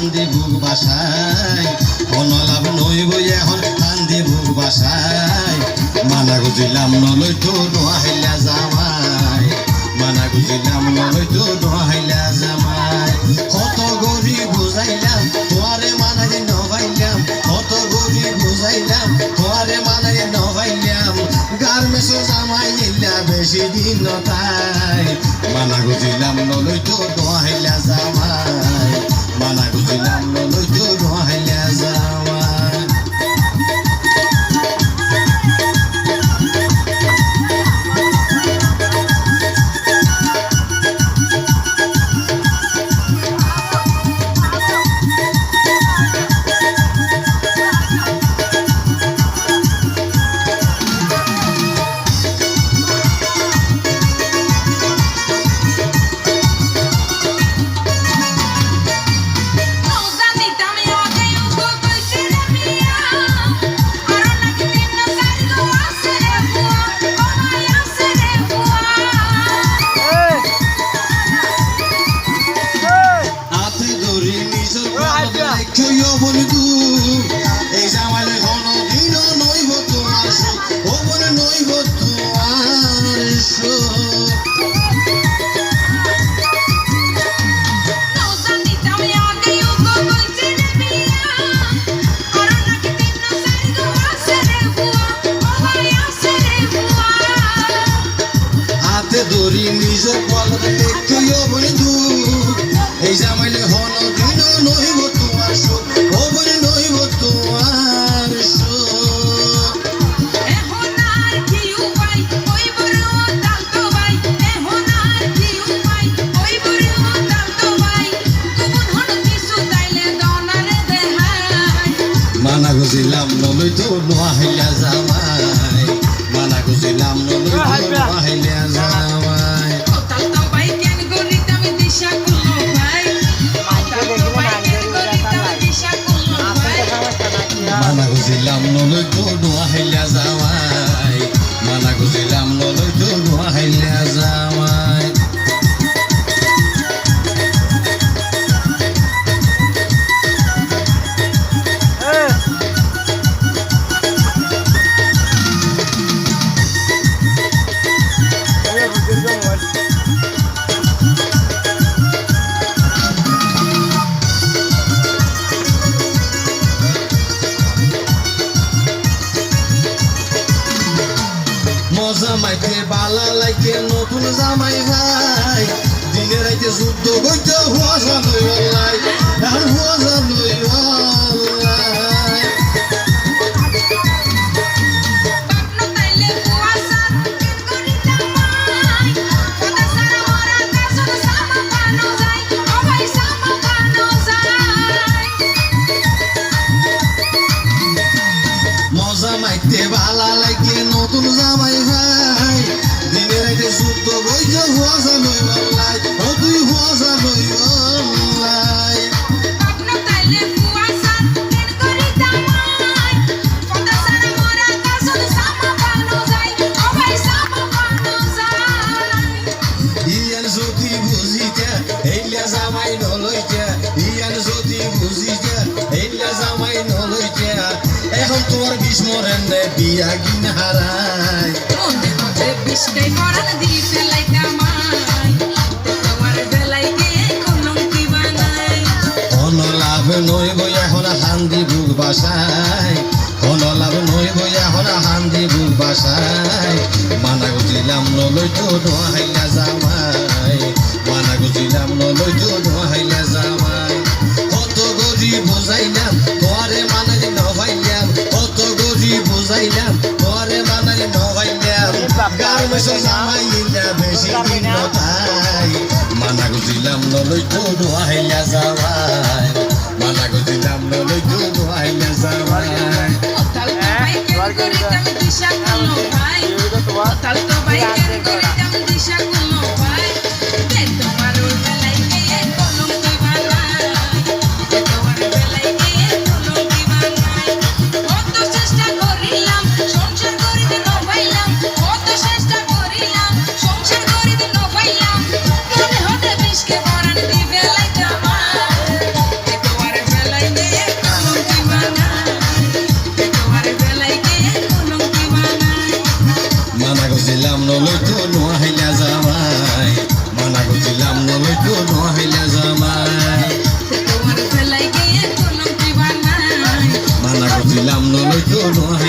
কান্দি বুক বাসায় অনলাভ নইব এখন কান্দি বুক বাসায় মানা গুজিলাম নলৈ তো নোহাইলা জামাই মানা গুজিলাম নলৈ তো নোহাইলা জামাই কত গরি বুঝাইলাম তোয়ারে মানাই নভাইলাম কত গরি বুঝাইলাম তোয়ারে মানাই নভাইলাম গার্মেন্টস জামাই ইল্লা বেশি দিন নতাই মানা গুজিলাম নলৈ তো নোহাইলা জামাই মানা গুজিলাম নলৈ তো নোহাইলা জামাই দরি নিজ কলরে লেখিও বন্ধু এই জামাইলে হন দিন নইব তোমার সুখ ও বলে নইব তোমার সুখ এখন আর কি উপায় ওই বড় তাল তো ভাই এখন আর কি উপায় ওই বড় তাল তো ভাই তুমি হন কিছু তাইলে দনারে দেহাই মানা গুজিলাম নলই তো নোহাইলা জামাই মানা গুজিলাম নলই তো নোহাইলা জামাই মানা গুজিলাম নলৈ তো নোহাইলা জামাই মানা গুজিলাম নলৈ তো নোহাইলা জামাই জামাইতে বালা লাগে নতুন জামাই ভাই দিনে রাইতে যুদ্ধ করতে হুয়া জানই বললাই আর হুয়া জানই বললাই বাপনো তাইলে কুয়াশা কেন করি জামাই কথা সারা ওরা কাছে সামা পানো যায় ও ভাই সামা পানো যায় মজা মাইতে বালা লাগে নতুন জামাই ভাই দিনে রাইতে যুদ্ধ করতে হুয়া জানই বললাই ও তুই হুয়া জানই বললাই বাপনো তাইলে কুয়াশা কেন করি জামাই কথা সারা ওরা কাছে সামা পানো যায় ও ভাই সামা পানো যায় ইয়ান যদি বুঝিতে এইলা জামাই নলইতে ইয়ান যদি বুঝিতে এইলা জামাই নলইতে এখন তোর বিস্মরণ বিয়া গিন হারাই মনে মধ্যে বিষ্কাই পরান দিতে লাইকা মাই তোমার বেলায় গিয়ে কলঙ্কি বানাই অনলাভ নইব এখন হান্দি বুক বাসায় অনলাভ নইব এখন হান্দি বুক বাসায় মানা গুজিলাম নলৈ তো নোহাইলা জামাই মানা গুজিলাম নলৈ তো নোহাইলা জামাই কত গরি বুঝাইলাম তোরে মানাই নভাই নোয়াইলা জামাই ওতাল তো ভাই কেন করিতাম দিশা কোনো ভাই ওতাল তো ভাই কেন করিতাম দিশা কোনো ভাই কে তোমার বেলায় গিয়ে কলঙ্কি বানাই কে তোমার বেলায় গিয়ে কলঙ্কি বানাই কত চেষ্টা করিলাম সংসার করিতে ন পাইলাম কত চেষ্টা করিলাম সংসার করিতে ন পাইলাম মনে হতে বিষকে পরাণ দিবে লাইতাম কে তোমার বেলায় গিয়ে কলঙ্কি বানাই কে তোমার বেলায় গিয়ে কলঙ্কি বানাই মানা করছিলাম নলইতো নোয়াইলা জামাই মানা করছিলাম নলইতো নোয়াইলা জামাই তোমার বেলায় গিয়ে কলঙ্কি বানাই মানা করছিলাম নলইতো নোয়াইলা